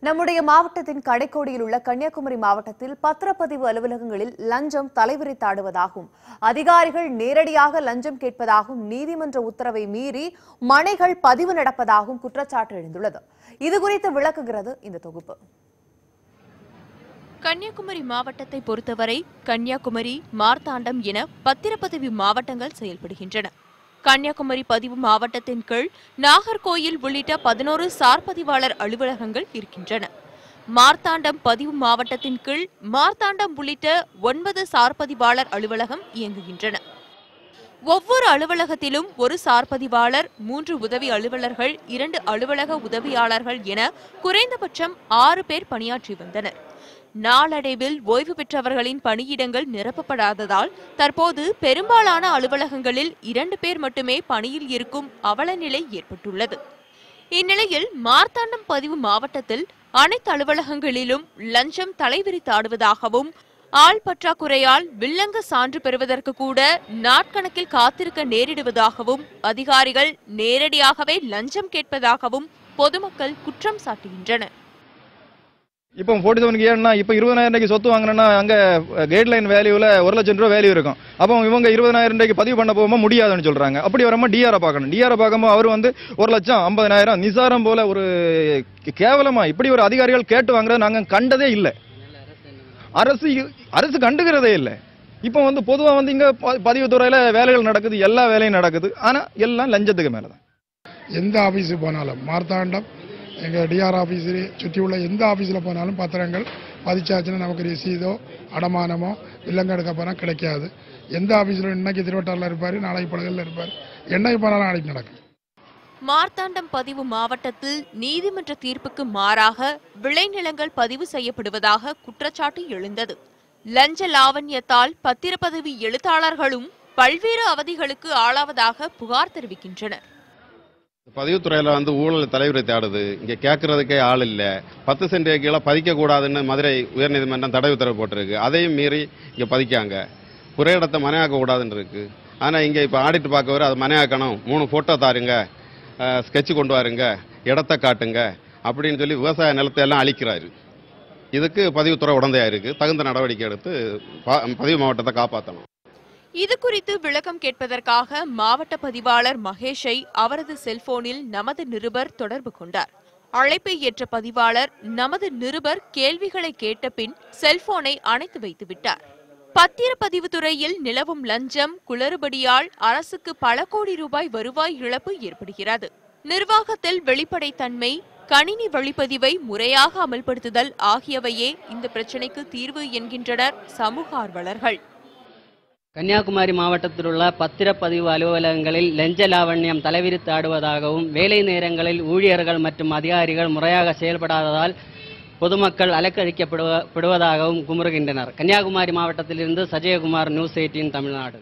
நம்முடைய மாவட்டத்தின் கடைக்கோடியில் உள்ள கன்னியாகுமரி மாவட்டத்தில் பத்திரப்பதிவு அலுவலகங்களில் லஞ்சம் தலைவிரித்தாடுவதாகவும் அதிகாரிகள் நேரடியாக லஞ்சம் கேட்பதாகவும் நீதிமன்ற உத்தரவை மீறி மனைகள் பதிவு நடப்பதாகவும் குற்றச்சாட்டு எழுந்துள்ளது. இதுகுறித்து விளக்குகிறது இந்த தொகுப்பு. கன்னியாகுமரி மாவட்டத்தை பொறுத்தவரை கன்னியாகுமரி, மார்த்தாண்டம் என பத்திரப்பதிவு மாவட்டங்கள் செயல்படுகின்றன. கன்னியாகுமரி பதிவு மாவட்டத்தின் கீழ் நாகர்கோயில் உள்ளிட்ட 11 சார் பதிவாளர் அலுவலகங்கள் இருக்கின்றன. மார்த்தாண்டம் பதிவு மாவட்டத்தின் கீழ் மார்த்தாண்டம் உள்ளிட்ட 9 சார் பதிவாளர் அலுவலகம் இயங்குகின்றன. ஒவ்வொரு அலுவலகத்திலும் ஒரு சார் பதிவாளர், 3 உதவி அலுவலர்கள், 2 அலுவலக உதவியாளர்கள் என குறைந்தபட்சம் 6 பேர் பணியாற்றி வந்தனர். நாளடைவில் ஓய்வு பெற்றவர்களின் பணியிடங்கள் நிரப்பப்படாததால் தற்போது பெரும்பாலான அலுவலகங்களில் 2 பேர் மட்டுமே பணியில் இருக்கும் அவலநிலை ஏற்பட்டுள்ளது. இந்நிலையில் மார்த்தாண்டம் பதிவு மாவட்டத்தில் அனைத்து அலுவலகங்களிலும் லஞ்சம் தலைவிரித்தாடுவதாகவும், ஆள் பற்றாக்குறையால் வில்லங்க சான்று பெறுவதற்கு கூட நாட்கணக்கில் காத்திருக்க நேரிடுவதாகவும், அதிகாரிகள் நேரடியாகவே லஞ்சம் கேட்பதாகவும் பொதுமக்கள் குற்றம் சாட்டுகின்றனர். இப்போ 47 ஏன்னா இப்போ 20,000 சொத்து வாங்கினா அங்கே கைட்லைன் வேல்யூவில் 1 லட்சம் ரூபா வேல்யூ இருக்கும். அப்போ இவங்க 20,000 பதிவு பண்ண போகும்போது முடியாதுன்னு சொல்றாங்க. அப்படி வரும்போது டிஆரை பார்க்கணும். டிஆரை பார்க்கும்போது அவர் 1 லட்சம் 50,000 நிசாரம் போல ஒரு கேவலமா இப்படி ஒரு அதிகாரிகள் கேட்டு வாங்குறது நாங்கள் கண்டதே இல்லை. அரசு கண்டுக்கிறதே இல்லை. இப்போ பொதுவாக இங்கே பதிவுத்துறையில் வேலைகள் நடக்குது, எல்லா வேலையும் நடக்குது. ஆனால் எல்லாம் லஞ்சத்துக்கு மேலே தான். எந்த ஆஃபீஸுக்கு போனாலும் மார்த்தாண்டம் எங்கள் டிஆர் ஆஃபீஸு சுற்றி உள்ள எந்த ஆஃபீஸில் போனாலும் பத்திரங்கள் பதிச்சாச்சுன்னா நமக்கு ரசீதோ அடமானமோ வில்லங்க எடுக்க போனால் கிடைக்காது. எந்த ஆஃபீஸில் இன்னைக்கு திருவட்டாரில் இருப்பார், நாளைக்கு பழகலில் இருப்பார், என்னைக்கு போனாலும் நாளைக்கு நடக்கும். மார்த்தாண்டம் பதிவு மாவட்டத்தில் நீதிமன்ற தீர்ப்புக்கு மாறாக விளைநிலங்கள் பதிவு செய்யப்படுவதாக குற்றச்சாட்டு எழுந்தது. லஞ்ச லாவண்யத்தால் பத்திரப்பதிவு எழுத்தாளர்களும் பல்வேறு அவதிகளுக்கு ஆளாவதாக புகார் தெரிவிக்கின்றனர். பதிவுத்துறையில் ஊழல் தலைவிரித்தாடுது. இங்கே கேட்கறதுக்கே ஆள் இல்லை. 10 சென்ட் கீழே பதிக்கக்கூடாதுன்னு மதுரை உயர்நீதிமன்றம் தடை உத்தரவு போட்டிருக்கு. அதையும் மீறி இங்கே பதிக்காங்க. குறை இடத்தை மனையாக்க கூடாதுன்னு இருக்கு. ஆனால் இங்கே இப்போ ஆடிட்டு பார்க்க வர அது மனையாக்கணும், 3 ஃபோட்டோ தாருங்க, ஸ்கெட்சு கொண்டு வாருங்க, இடத்த காட்டுங்க அப்படின்னு சொல்லி விவசாய நிலத்தை எல்லாம் அழிக்கிறாரு. இதுக்கு பதிவுத்துறை உடந்தையாக இருக்கு. தகுந்த நடவடிக்கை எடுத்து பதிவு மாவட்டத்தை காப்பாற்றணும். இது குறித்து விளக்கம் கேட்பதற்காக மாவட்ட பதிவாளர் மகேஷை அவரது செல்போனில் நமது நிருபர் தொடர்பு கொண்டார். அழைப்பை ஏற்ற பதிவாளர் நமது நிருபர் கேள்விகளை கேட்ட பின் செல்போனை அணைத்து வைத்துவிட்டார். பத்திரப்பதிவுத்துறையில் நிலவும் லஞ்சம் குளறுபடியால் அரசுக்கு பல கோடி ரூபாய் வருவாய் இழப்பு ஏற்படுகிறது. நிர்வாகத்தில் வெளிப்படைத்தன்மை, கணினி வழிப்பதிவை முறையாக அமல்படுத்துதல் ஆகியவையே இந்த பிரச்சினைக்கு தீர்வு என்கின்றனர் சமூக ஆர்வலர்கள். கன்னியாகுமரி மாவட்டத்தில் உள்ள பத்திரப்பதிவு அலுவலகங்களில் லஞ்ச லாவண்யம் தலைவிரித்தாடுவதாகவும், வேலை நேரங்களில் ஊழியர்கள் மற்றும் அதிகாரிகள் முறையாக செயல்படாததால் பொதுமக்கள் அலக்கழிக்கப்படுவதாகவும் குமுறுகின்றனர். கன்னியாகுமரி மாவட்டத்திலிருந்து சஜயகுமார், நியூஸ் 18 தமிழ்நாடு.